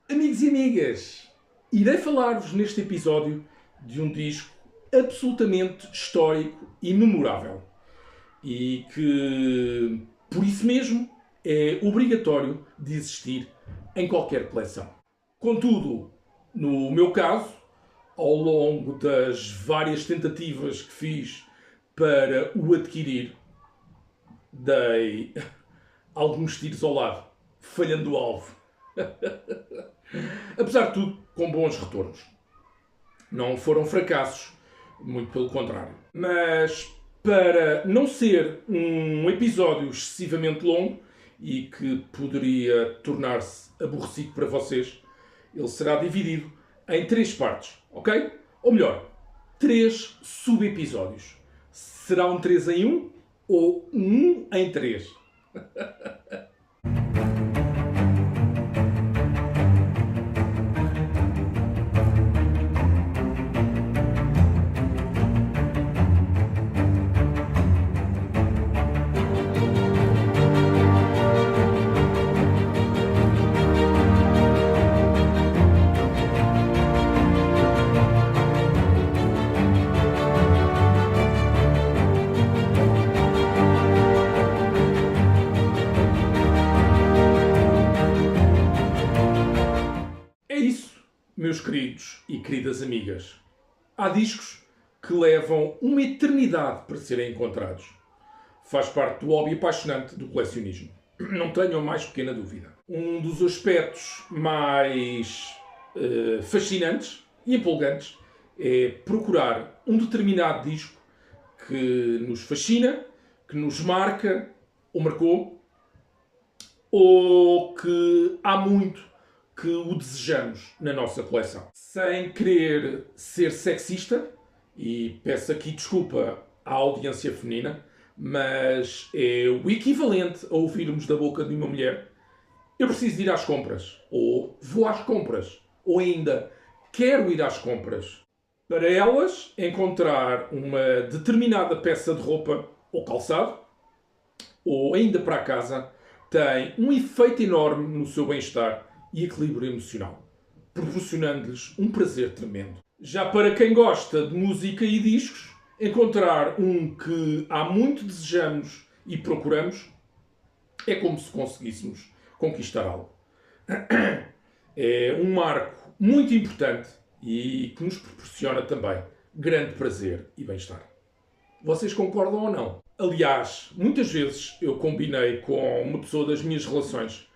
Amigos e amigas, irei falar-vos neste episódio de um disco absolutamente histórico e memorável e que, por isso mesmo, é obrigatório de existir em qualquer coleção. Contudo, no meu caso, ao longo das várias tentativas que fiz para o adquirir, dei alguns tiros ao lado, falhando o alvo. Apesar de tudo, com bons retornos. Não foram fracassos, muito pelo contrário. Mas para não ser um episódio excessivamente longo e que poderia tornar-se aborrecido para vocês, ele será dividido em 3 partes, ok? Ou melhor, 3 sub-episódios. Será um 3 em 1 ou um 1 em 3? É isso, meus queridos e queridas amigas. Há discos que levam uma eternidade para serem encontrados. Faz parte do hobby apaixonante do colecionismo. Não tenho a mais pequena dúvida. Um dos aspectos mais fascinantes e empolgantes é procurar um determinado disco que nos fascina, que nos marca ou marcou, ou que há muito que o desejamos na nossa coleção. Sem querer ser sexista, e peço aqui desculpa à audiência feminina, mas é o equivalente a ouvirmos da boca de uma mulher: eu preciso ir às compras, ou vou às compras, ou ainda quero ir às compras. Para elas, encontrar uma determinada peça de roupa ou calçado, ou ainda para casa, tem um efeito enorme no seu bem-estar e equilíbrio emocional, proporcionando-lhes um prazer tremendo. Já para quem gosta de música e discos, encontrar um que há muito desejamos e procuramos é como se conseguíssemos conquistar algo. É um marco muito importante e que nos proporciona também grande prazer e bem-estar. Vocês concordam ou não? Aliás, muitas vezes eu combinei com uma pessoa das minhas relações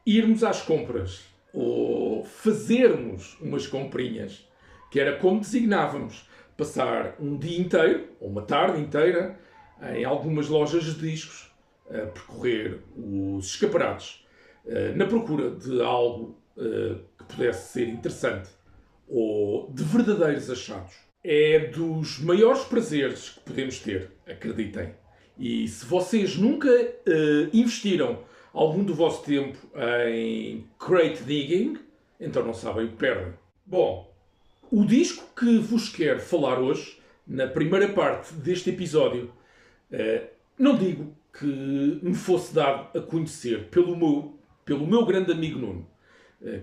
irmos às compras ou fazermos umas comprinhas, que era como designávamos: passar um dia inteiro ou uma tarde inteira em algumas lojas de discos, a percorrer os escaparates na procura de algo que pudesse ser interessante ou de verdadeiros achados. É dos maiores prazeres que podemos ter, acreditem. E se vocês nunca investiram algum do vosso tempo em crate digging, então não sabem o que perdem. Bom, o disco que vos quero falar hoje, na primeira parte deste episódio, não digo que me fosse dado a conhecer pelo meu grande amigo Nuno,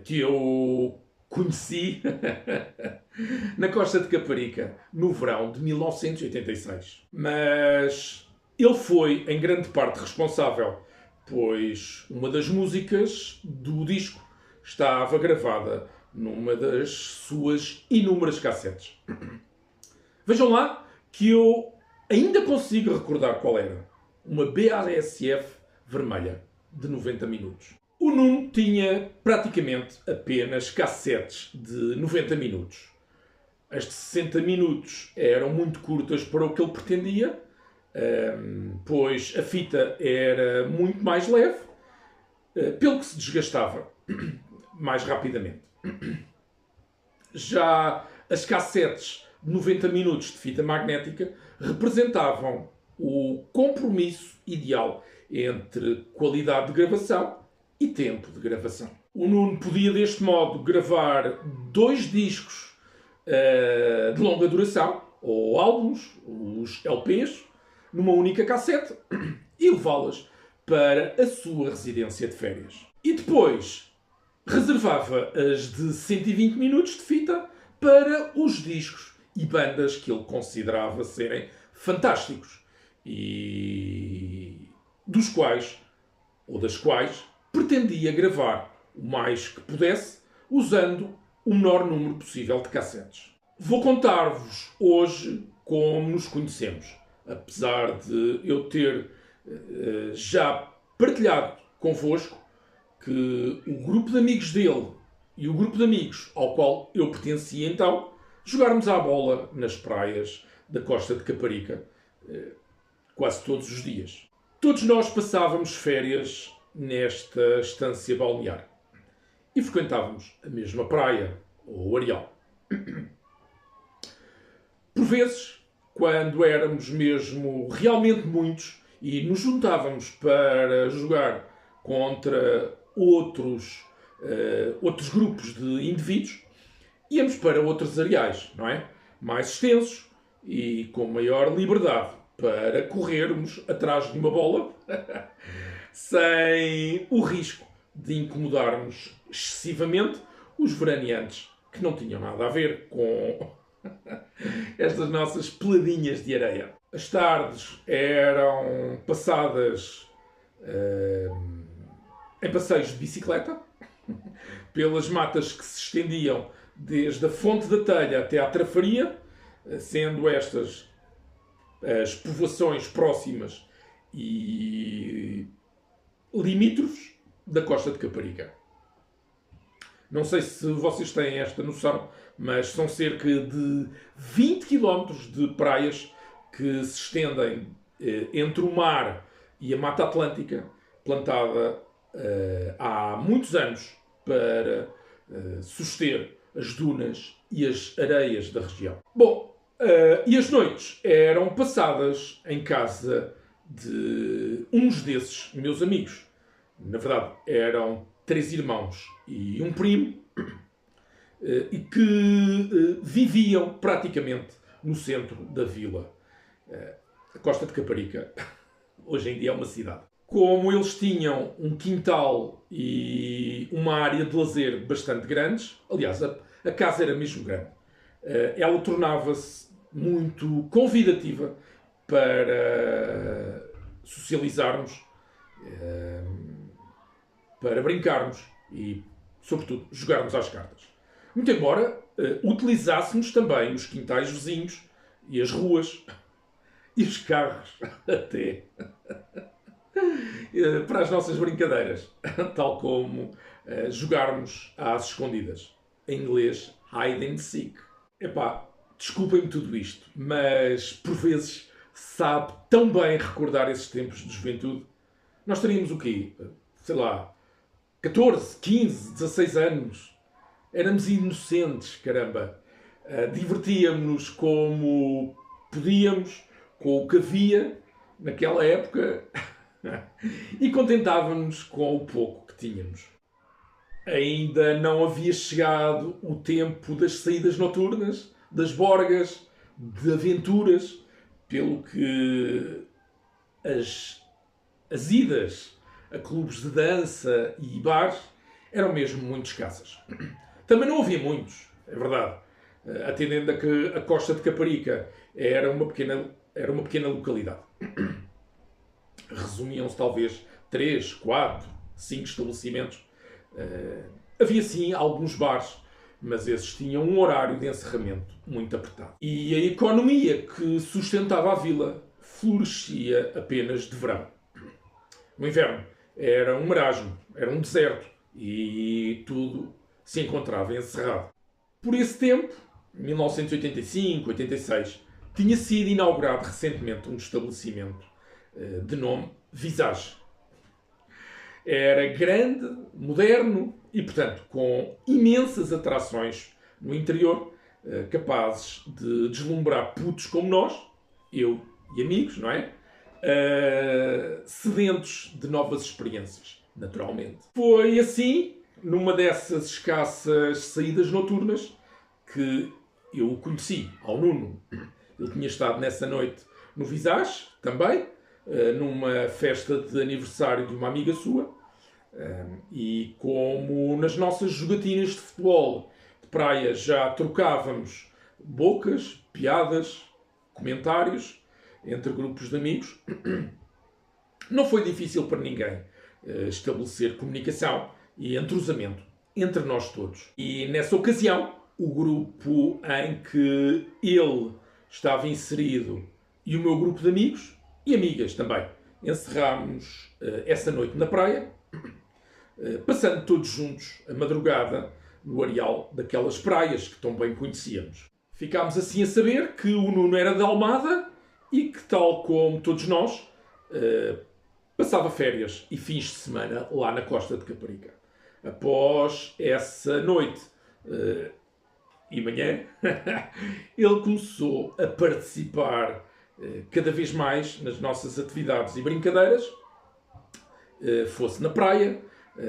que eu conheci na Costa de Caparica, no verão de 1986. Mas ele foi, em grande parte, responsável, pois uma das músicas do disco estava gravada numa das suas inúmeras cassetes. Vejam lá que eu ainda consigo recordar qual era. Uma BASF vermelha, de 90 minutos. O Nuno tinha praticamente apenas cassetes de 90 minutos. As de 60 minutos eram muito curtas para o que ele pretendia, pois a fita era muito mais leve, pelo que se desgastava mais rapidamente. Já as cassetes de 90 minutos de fita magnética representavam o compromisso ideal entre qualidade de gravação e tempo de gravação. O Nuno podia, deste modo, gravar 2 discos de longa duração, ou álbuns, os LPs, numa única cassete e levá-las para a sua residência de férias. E depois Reservava as de 120 minutos de fita para os discos e bandas que ele considerava serem fantásticos e dos quais, ou das quais, pretendia gravar o mais que pudesse, usando o menor número possível de cassetes. Vou contar-vos hoje como nos conhecemos, apesar de eu ter já partilhado convosco que o grupo de amigos dele e o grupo de amigos ao qual eu pertencia então, jogarmos à bola nas praias da costa de Caparica quase todos os dias. Todos nós passávamos férias nesta estância balnear e frequentávamos a mesma praia ou areal. Por vezes, quando éramos mesmo realmente muitos e nos juntávamos para jogar contra outros grupos de indivíduos, íamos para outros areais, não é? Mais extensos e com maior liberdade para corrermos atrás de uma bola sem o risco de incomodarmos excessivamente os veraneantes que não tinham nada a ver com estas nossas peladinhas de areia. As tardes eram passadas em passeios de bicicleta pelas matas que se estendiam desde a Fonte da Telha até à Trafaria, sendo estas as povoações próximas e limítrofes da costa de Caparica. Não sei se vocês têm esta noção, mas são cerca de 20 km de praias que se estendem entre o mar e a Mata Atlântica, plantada há muitos anos para suster as dunas e as areias da região. Bom, e as noites eram passadas em casa de uns desses meus amigos. Na verdade, eram 3 irmãos e um primo, e que viviam praticamente no centro da vila. A Costa de Caparica, hoje em dia é uma cidade. Como eles tinham um quintal e uma área de lazer bastante grandes, aliás, a casa era mesmo grande, ela tornava-se muito convidativa para socializarmos, para brincarmos e, sobretudo, jogarmos às cartas. Muito embora utilizássemos também os quintais vizinhos e as ruas e os carros até para as nossas brincadeiras, tal como jogarmos às escondidas. Em inglês, hide and seek. Epá, desculpem-me tudo isto, mas por vezes sabe tão bem recordar esses tempos de juventude. Nós teríamos o quê? Sei lá, 14, 15, 16 anos. Éramos inocentes, caramba. Divertíamos-nos como podíamos, com o que havia naquela época e contentávamos-nos com o pouco que tínhamos. Ainda não havia chegado o tempo das saídas noturnas, das borgas, de aventuras, pelo que as idas a clubes de dança e bares eram mesmo muito escassas. Também não havia muitos, é verdade, atendendo a que a Costa de Caparica era uma pequena localidade. Resumiam-se talvez 3, 4, 5 estabelecimentos. Havia sim alguns bares, mas esses tinham um horário de encerramento muito apertado. E a economia que sustentava a vila florescia apenas de verão. No inverno era um marasmo, era um deserto e tudo se encontrava encerrado. Por esse tempo, 1985, 86, tinha sido inaugurado recentemente um estabelecimento de nome Visage. Era grande, moderno e, portanto, com imensas atrações no interior, capazes de deslumbrar putos como nós, eu e amigos, não é? Sedentos de novas experiências, naturalmente. Foi assim, numa dessas escassas saídas noturnas, que eu o conheci, ao Nuno. Ele tinha estado nessa noite no Visage, também, numa festa de aniversário de uma amiga sua, E como nas nossas jogatinas de futebol de praia já trocávamos bocas, piadas, comentários entre grupos de amigos, não foi difícil para ninguém estabelecer comunicação e entrosamento entre nós todos. E nessa ocasião, o grupo em que ele estava inserido e o meu grupo de amigos e amigas também, encerrámos essa noite na praia, passando todos juntos a madrugada no areal daquelas praias que tão bem conhecíamos. Ficámos assim a saber que o Nuno era de Almada e que, tal como todos nós, passava férias e fins de semana lá na costa de Caparica. Após essa noite e manhã, ele começou a participar cada vez mais nas nossas atividades e brincadeiras, fosse na praia,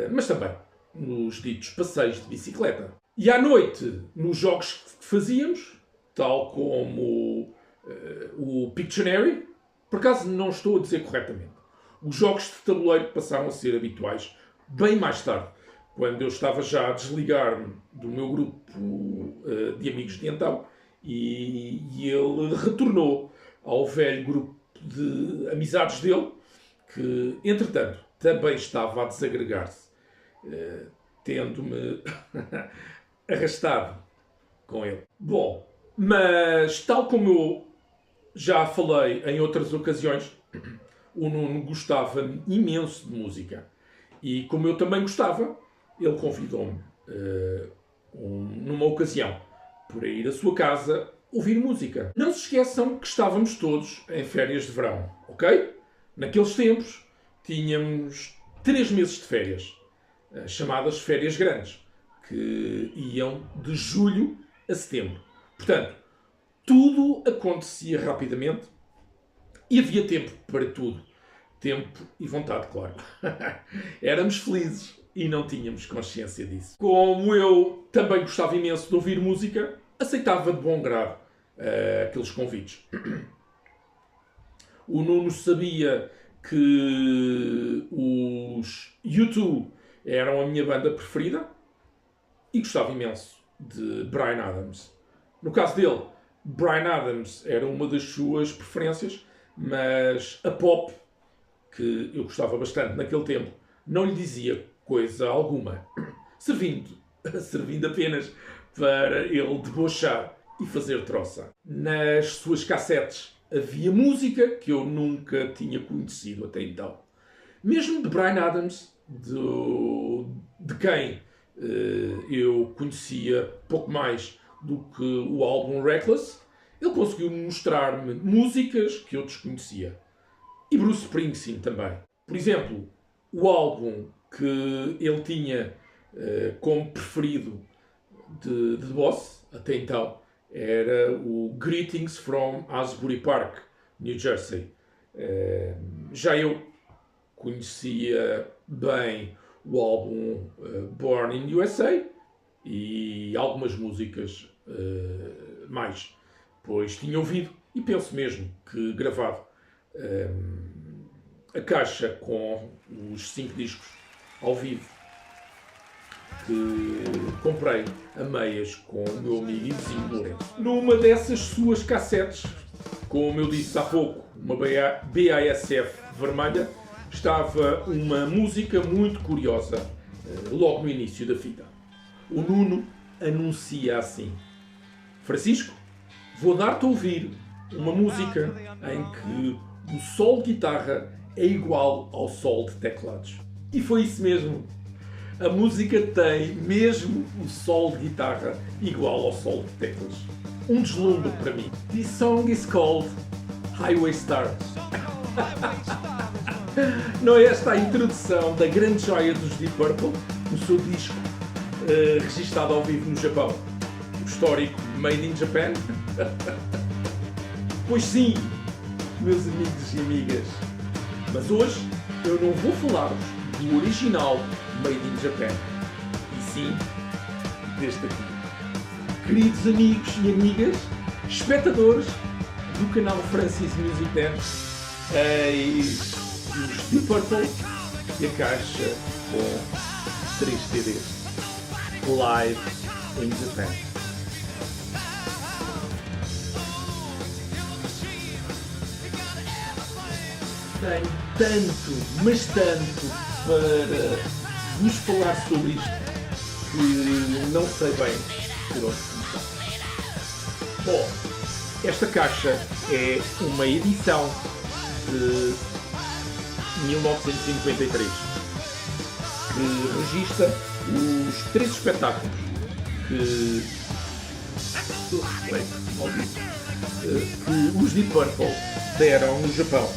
mas também nos ditos passeios de bicicleta. E à noite, nos jogos que fazíamos, tal como o Pictionary, por acaso não estou a dizer corretamente, os jogos de tabuleiro passaram a ser habituais bem mais tarde, quando eu estava já a desligar-me do meu grupo de amigos de então, e ele retornou ao velho grupo de amizades dele, que, entretanto, também estava a desagregar-se, tendo-me arrastado com ele. Bom, mas tal como eu já falei em outras ocasiões, o Nuno gostava imenso de música. E como eu também gostava, ele convidou-me numa ocasião para ir à sua casa ouvir música. Não se esqueçam que estávamos todos em férias de verão, ok? Naqueles tempos tínhamos 3 meses de férias, chamadas férias grandes, que iam de julho a setembro. Portanto, tudo acontecia rapidamente e havia tempo para tudo. Tempo e vontade, claro. Éramos felizes e não tínhamos consciência disso. Como eu também gostava imenso de ouvir música, aceitava de bom grado aqueles convites. O Nuno sabia que os U2 eram a minha banda preferida e gostava imenso de Bryan Adams. No caso dele, Bryan Adams era uma das suas preferências, mas a pop, que eu gostava bastante naquele tempo, não lhe dizia coisa alguma, servindo apenas para ele debochar e fazer troça. Nas suas cassetes havia música que eu nunca tinha conhecido até então. Mesmo de Bryan Adams, de quem eu conhecia pouco mais do que o álbum Reckless, ele conseguiu mostrar-me músicas que eu desconhecia. E Bruce Springsteen também. Por exemplo, o álbum que ele tinha como preferido de Boss, até então, era o Greetings from Asbury Park, New Jersey. Já eu conhecia bem o álbum Born in USA e algumas músicas mais, pois tinha ouvido e penso mesmo que gravado a caixa com os 5 discos ao vivo que comprei a meias com o meu amigo e vizinho Lourenço. Numa dessas suas cassetes, como eu disse há pouco, uma BASF vermelha, estava uma música muito curiosa, logo no início da fita. O Nuno anuncia assim: Francisco, vou dar-te a ouvir uma música em que o solo de guitarra é igual ao solo de teclados. E foi isso mesmo. A música tem mesmo o solo de guitarra igual ao solo de teclas. Um deslumbre para mim. This song is called Highway Star. Não é esta a introdução da grande joia dos Deep Purple, o seu disco registado ao vivo no Japão, o histórico Made in Japan? Pois sim, meus amigos e amigas, mas hoje eu não vou falar-vos do original Made in Japan, e sim deste aqui. Queridos amigos e amigas, espectadores do canal Francis Music Dance, eis os Deep Purple e a caixa com 3 CDs. Live in Japan. Tenho tanto, mas tanto para vos falar sobre isto que não sei bem por onde começar. Bom, esta caixa é uma edição de 1993 que registra os 3 espetáculos que os Deep Purple deram no Japão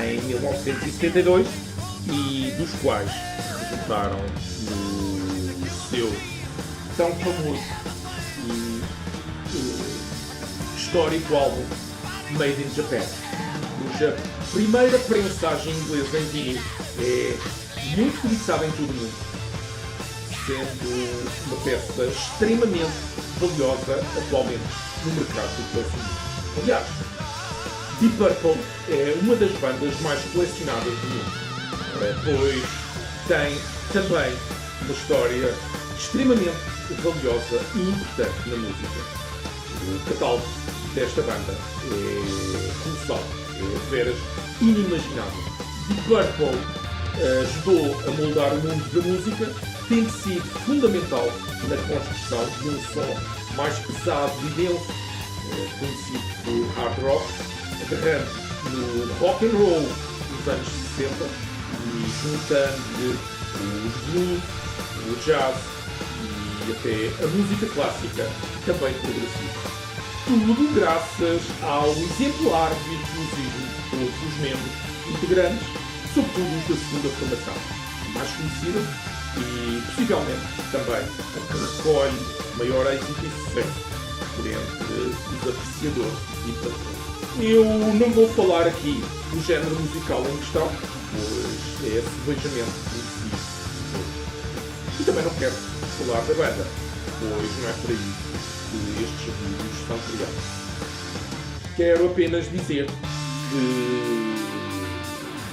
em 1972 e dos quais resultaram no seu tão famoso e histórico álbum Made in Japan, cuja primeira prensagem inglesa em vinil é muito cobiçada em todo o mundo, sendo uma peça extremamente valiosa atualmente no mercado do colecionismo. Aliás, Deep Purple é uma das bandas mais colecionadas do mundo, pois tem também uma história extremamente valiosa e importante na música. O catálogo desta banda é colossal, é de veras inimaginável. Deep Purple ajudou a moldar o mundo da música, tendo sido fundamental na construção de um som mais pesado e denso, conhecido por hard rock, agarrando no rock and roll dos anos 60 e juntando os blues, o jazz e até a música clássica, também progressiva. Tudo graças ao exemplar virtuosismo de todos os membros integrantes, sobretudo os da segunda formação, mais conhecida e possivelmente também a que recolhe maior êxito e sucesso por entre os apreciadores de Deep Purple. Eu não vou falar aqui do género musical em questão, pois é sebejamente conhecido. E também não quero falar da banda, pois não é por aí que estes vídeos são criados. Quero apenas dizer que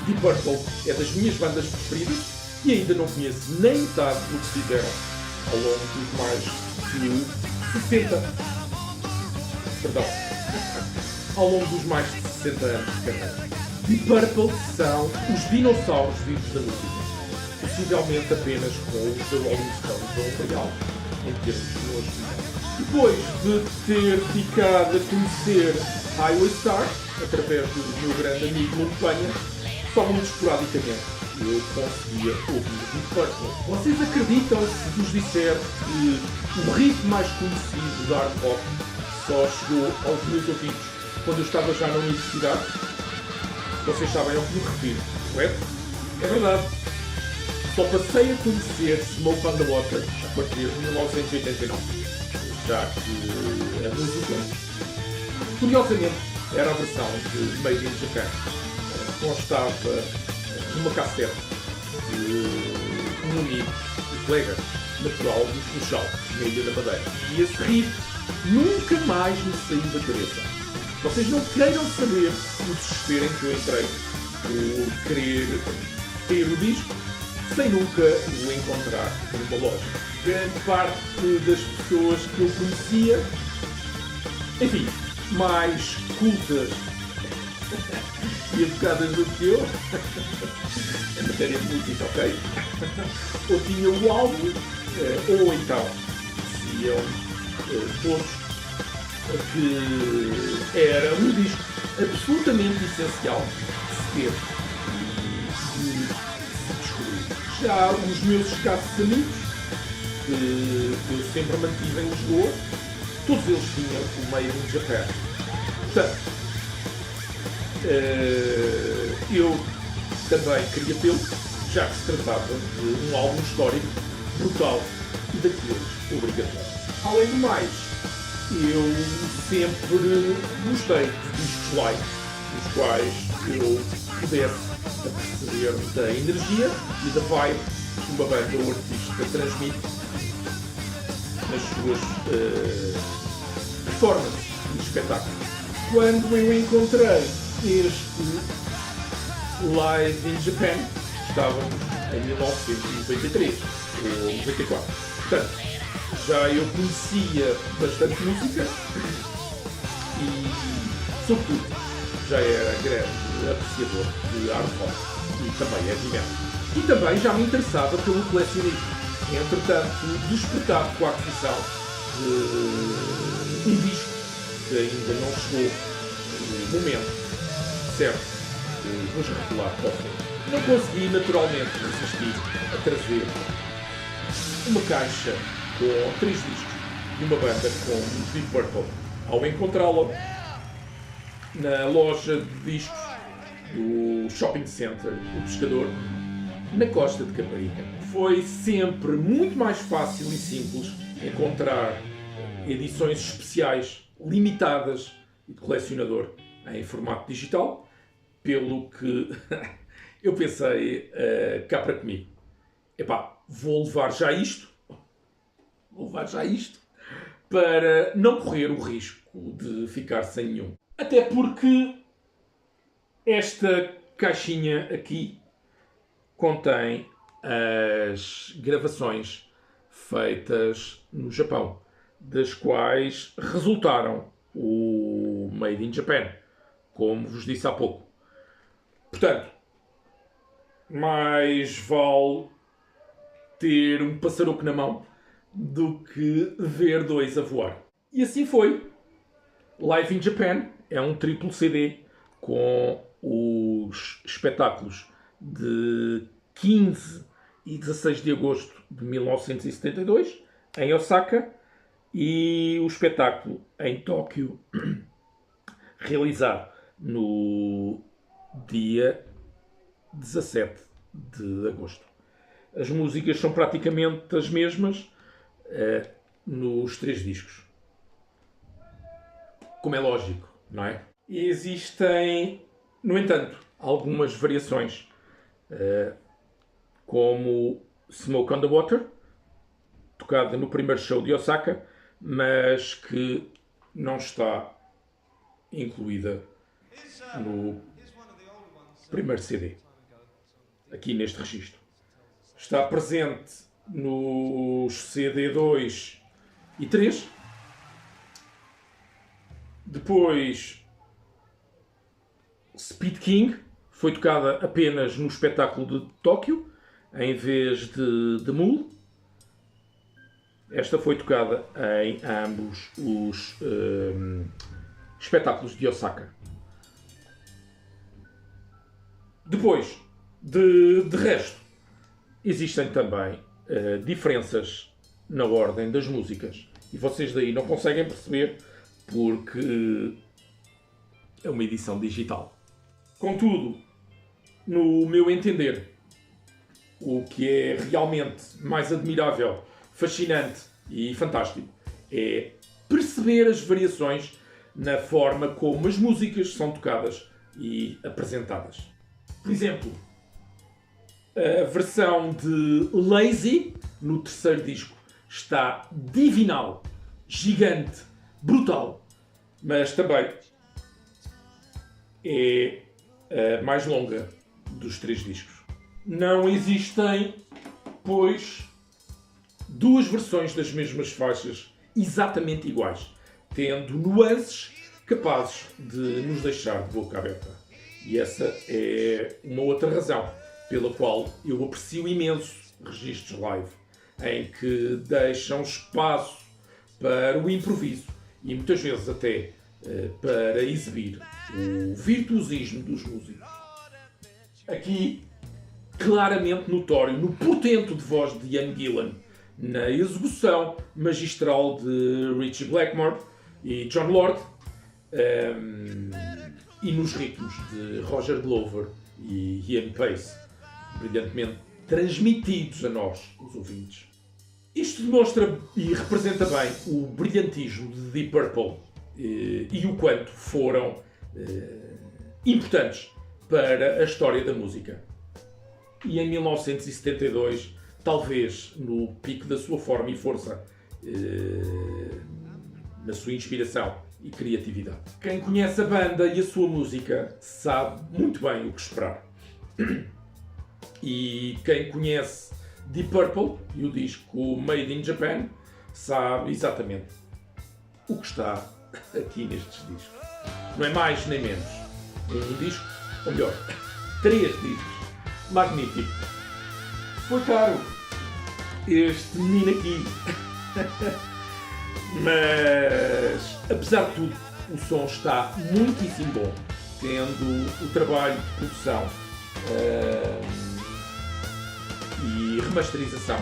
Deep Purple é das minhas bandas preferidas e ainda não conheço nem metade do que fizeram ao longo dos mais de 60. Perdão. Ao longo dos mais de 60 anos de carreira. Deep Purple são os dinossauros vivos da música, possivelmente apenas com os da Rolling Stones ou real, em termos de longevidade. Depois de ter ficado a conhecer Highway Star, através do meu grande amigo Montanha, só muito esporadicamente eu conseguia ouvir Deep Purple. Vocês acreditam se vos disser que o riff mais conhecido da hard rock só chegou aos meus ouvidos quando eu estava já na universidade? Vocês sabem ao que me refiro, correto? É verdade. Só passei a conhecer Smoke on the Water a partir de 1989. Já que a música, curiosamente, era a versão de Made in Japan. Constava numa cassete de um amigo e colega natural do Funchal, na Ilha da Madeira. E esse riff nunca mais me saiu da cabeça. Vocês não queiram saber o desespero em que eu entrei por querer ter o disco sem nunca o encontrar numa loja. Grande parte das pessoas que eu conhecia, enfim, mais cultas e educadas do que eu, em matéria de música, ok? Ou tinham o álbum, ou então diziam todos que era um disco absolutamente essencial de se ter e de se descobrir. Já os meus escassos amigos, que eu sempre mantive em Lisboa, todos eles tinham o Made in Japan. Portanto, eu também queria tê-lo, já que se tratava de um álbum histórico brutal e daqueles obrigatórios. Além do mais, eu sempre gostei de discos live, nos quais eu pudesse aperceber da energia e da vibe que uma banda ou artista transmite nas suas performances e espetáculos. Quando eu encontrei este Live in Japan, estávamos em 1993 ou 94. Portanto, já eu conhecia bastante música e, sobretudo, já era grande apreciador de hard rock e também heavy metal. E também já me interessava pelo colecionismo. Entretanto, despertado com a aquisição de um disco que ainda não chegou no momento certo de nos revelar para o fim. Não consegui naturalmente resistir a trazer uma caixa com 3 discos de uma banda como Deep Purple. Ao encontrá-la na loja de discos do Shopping Center, o Pescador, na Costa de Caparica, foi sempre muito mais fácil e simples encontrar edições especiais, limitadas e de colecionador em formato digital, pelo que eu pensei cá para comigo. Epá, vou levar já isto para não correr o risco de ficar sem nenhum. Até porque esta caixinha aqui contém as gravações feitas no Japão, das quais resultaram o Made in Japan, como vos disse há pouco. Portanto, mais vale ter um passaroco na mão do que ver 2 a voar. E assim foi. Live in Japan é um triplo CD com os espetáculos de 15 e 16 de agosto de 1972 em Osaka e o espetáculo em Tóquio realizado no dia 17 de agosto. As músicas são praticamente as mesmas nos 3 discos. Como é lógico, não é? E existem, no entanto, algumas variações, como Smoke on the Water, tocada no primeiro show de Osaka, mas que não está incluída no primeiro CD, aqui neste registro. Está presente nos CD 2 e 3. Depois, Speed King foi tocada apenas no espetáculo de Tóquio, em vez de Mule. Esta foi tocada em ambos os espetáculos de Osaka. Depois, de resto, existem também diferenças na ordem das músicas. E vocês daí não conseguem perceber porque é uma edição digital. Contudo, no meu entender, o que é realmente mais admirável, fascinante e fantástico é perceber as variações na forma como as músicas são tocadas e apresentadas. Por exemplo, a versão de Lazy no terceiro disco está divinal, gigante, brutal, mas também é a mais longa dos 3 discos. Não existem, pois, 2 versões das mesmas faixas exatamente iguais, tendo nuances capazes de nos deixar de boca aberta. E essa é uma outra razão pela qual eu aprecio imenso registros live, em que deixam espaço para o improviso e muitas vezes até para exibir o virtuosismo dos músicos. Aqui, claramente notório no portento de voz de Ian Gillan, na execução magistral de Ritchie Blackmore e John Lord, e nos ritmos de Roger Glover e Ian Pace, brilhantemente transmitidos a nós, os ouvintes. Isto demonstra e representa bem o brilhantismo de Deep Purple e o quanto foram importantes para a história da música. E em 1972, talvez no pico da sua forma e força, na sua inspiração e criatividade. Quem conhece a banda e a sua música sabe muito bem o que esperar. E quem conhece Deep Purple e o disco Made in Japan sabe exatamente o que está aqui nestes discos. Não é mais nem menos. Um disco, ou melhor, 3 discos. Magnífico. Foi caro este menino aqui. Mas, apesar de tudo, o som está muitíssimo bom, tendo o trabalho de produção e remasterização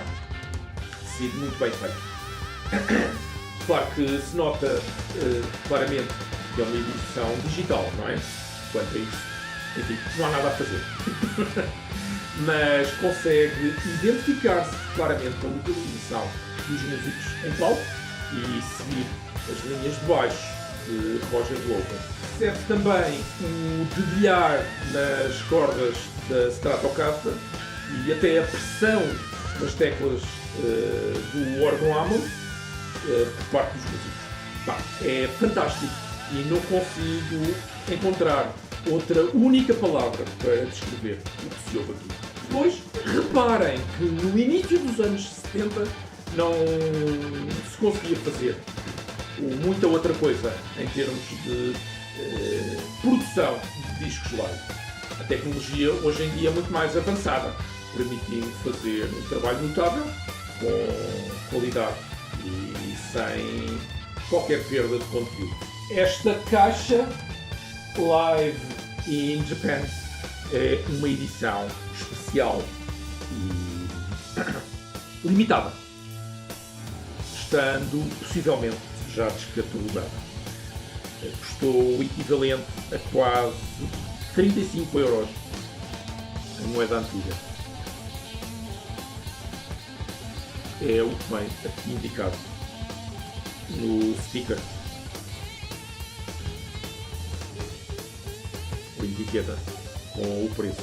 sido muito bem feito. Claro que se nota claramente que é uma edição digital, não é? Quanto a isso, enfim, não há nada a fazer. Mas consegue identificar-se claramente com a localização dos músicos em palco e seguir as linhas de baixo de Roger Glover. Percebe também o dedilhar nas cordas da Stratocaster e até a pressão nas teclas do órgão Hammond por parte dos músicos. É fantástico e não consigo encontrar outra única palavra para descrever o que se ouve aqui. Depois, reparem que no início dos anos 70 não se conseguia fazer muita outra coisa em termos de produção de discos live. A tecnologia hoje em dia é muito mais avançada, permitindo fazer um trabalho notável, com qualidade e sem qualquer perda de conteúdo. Esta caixa Live in Japan é uma edição especial e limitada, estando possivelmente já descatalogada. Custou o equivalente a quase 35 euros em moeda antiga. É o que vem aqui indicado no sticker. A etiqueta com o preço.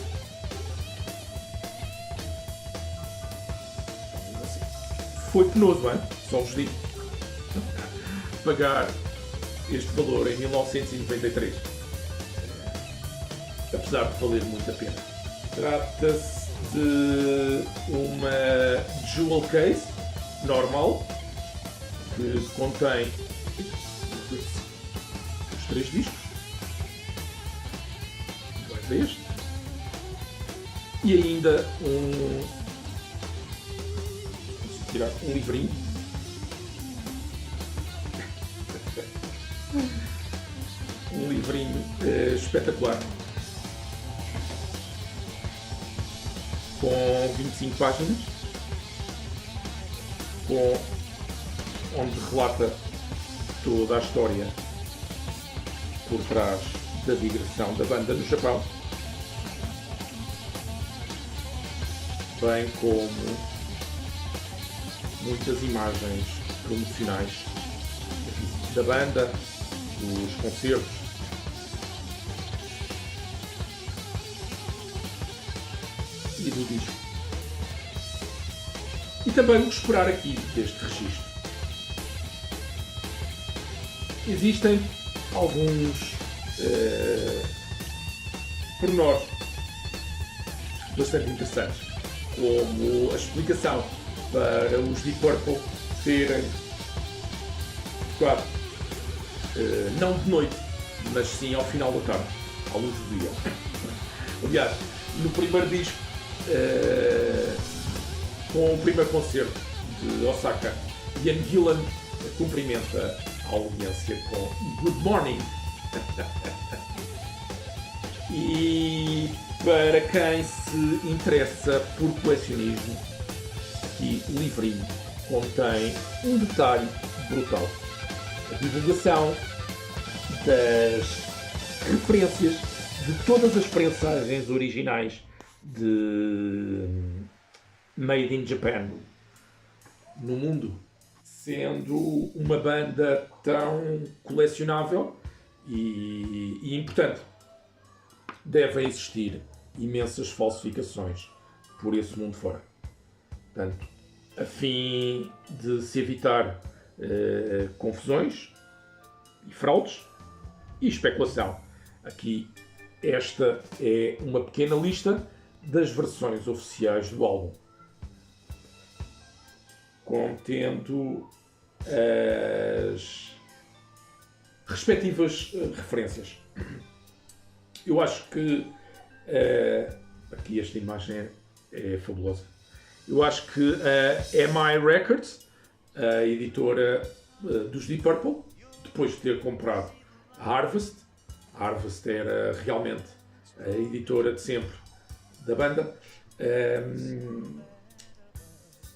Foi penoso, não é? Só vos digo. Pagar este valor em 1993. Apesar de valer muito a pena. Trata-se de uma jewel case normal que contém os 3 discos. Este. E ainda tirar um livrinho espetacular com 25 páginas onde relata toda a história por trás da digressão da banda no Japão, bem como muitas imagens promocionais da banda, dos concertos e do disco. E também o que esperar aqui deste registro. Existem alguns pormenores bastante interessantes, como a explicação para os Deep Purple terem tocado não de noite, mas sim ao final da tarde, à luz do dia. Aliás, no primeiro disco, com o primeiro concerto de Osaka, Ian Gillan cumprimenta a audiência com Good Morning. E para quem se interessa por colecionismo, aqui o livrinho contém um detalhe brutal: a divulgação das referências de todas as prensagens originais de Made in Japan no mundo. Sendo uma banda tão colecionável e importante, devem existir imensas falsificações por esse mundo fora. Portanto, a fim de se evitar confusões e fraudes e especulação, aqui esta é uma pequena lista das versões oficiais do álbum, contendo as respectivas referências. Eu acho que aqui esta imagem é fabulosa. Eu acho que a EMI Records, a editora dos Deep Purple, depois de ter comprado a Harvest era realmente a editora de sempre da banda,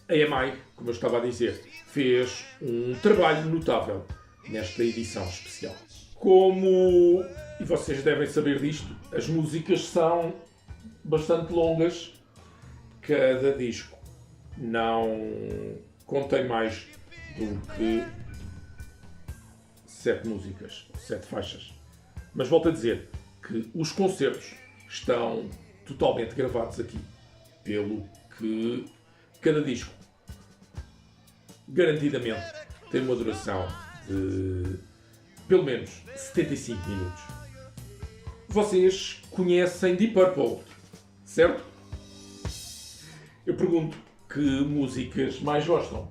a EMI, como eu estava a dizer, fez um trabalho notável nesta edição especial. Como, e vocês devem saber disto, as músicas são bastante longas. Cada disco não contém mais do que 7 músicas, 7 faixas. Mas volto a dizer que os concertos estão totalmente gravados aqui, pelo que cada disco garantidamente tem uma duração de pelo menos 75 minutos. Vocês conhecem Deep Purple, certo? Eu pergunto, que músicas mais gostam?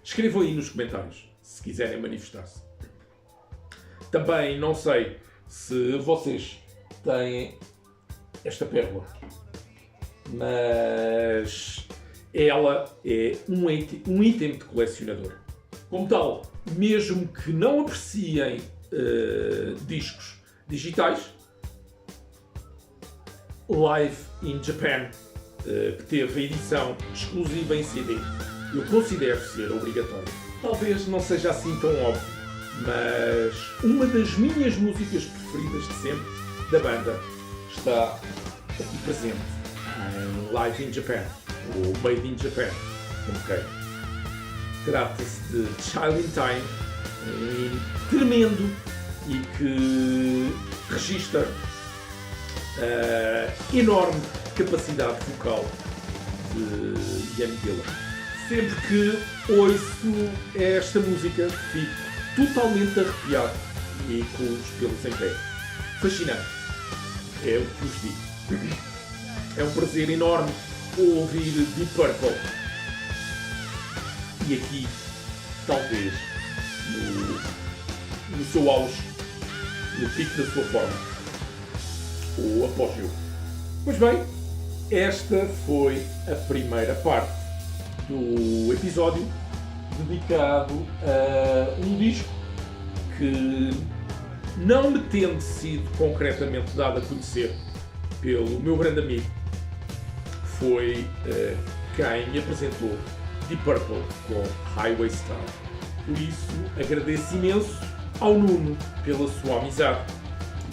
Escrevam aí nos comentários, se quiserem manifestar-se. Também não sei se vocês têm esta pérola, mas ela é um item de colecionador. Como tal, mesmo que não apreciem discos digitais, Live in Japan, que teve a edição exclusiva em CD, eu considero ser obrigatório. Talvez não seja assim tão óbvio, mas uma das minhas músicas preferidas de sempre da banda está aqui presente em Live in Japan, ou Made in Japan, como queira. Trata-se de Child in Time, um tremendo e que registra a enorme capacidade vocal de Ian Gillan. Sempre que ouço esta música, fico totalmente arrepiado e com os pelos em pé. Fascinante. É o que vos digo. É um prazer enorme ouvir Deep Purple. E aqui, talvez, no seu auge, no pico da sua forma, ou apogeu. Pois bem, esta foi a primeira parte do episódio dedicado a um disco que, não me tendo sido concretamente dado a conhecer pelo meu grande amigo, foi quem me apresentou Deep Purple com Highway Star. Por isso, agradeço imenso ao Nuno pela sua amizade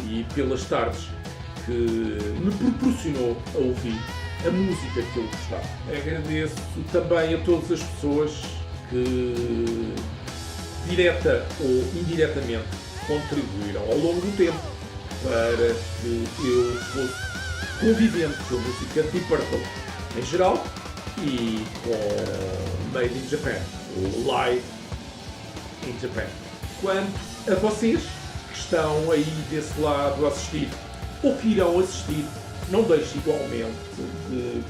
e pelas tardes que me proporcionou a ouvir a música que eu gostava. Agradeço também a todas as pessoas que, direta ou indiretamente, contribuíram ao longo do tempo para que eu fosse convivente com a música de Deep Purple em geral e com Made in Japan, ou Live in Japan. Quanto a vocês que estão aí desse lado a assistir ou que irão assistir, não deixe igualmente de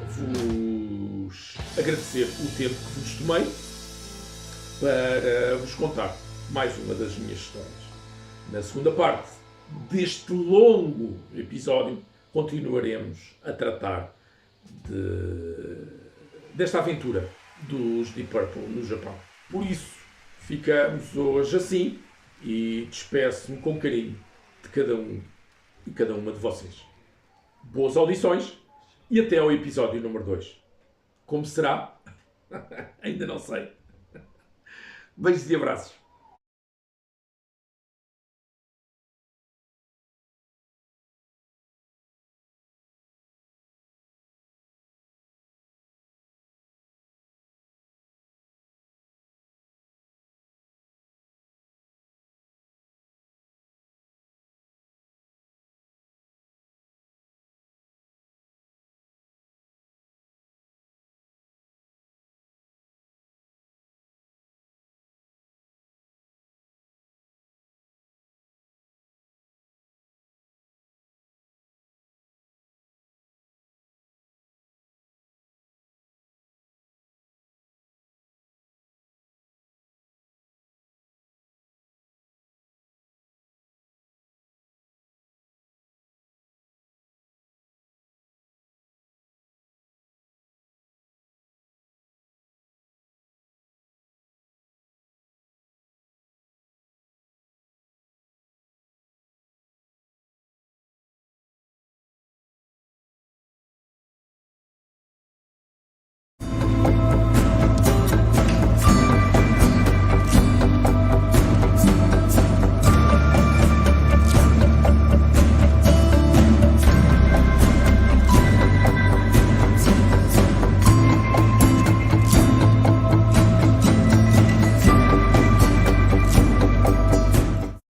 vos agradecer o tempo que vos tomei para vos contar mais uma das minhas histórias. Na segunda parte deste longo episódio, continuaremos a tratar desta aventura dos Deep Purple no Japão. Por isso, ficamos hoje assim e despeço-me com carinho de cada um e cada uma de vocês. Boas audições e até ao episódio número 2. Como será? Ainda não sei. Beijos e abraços.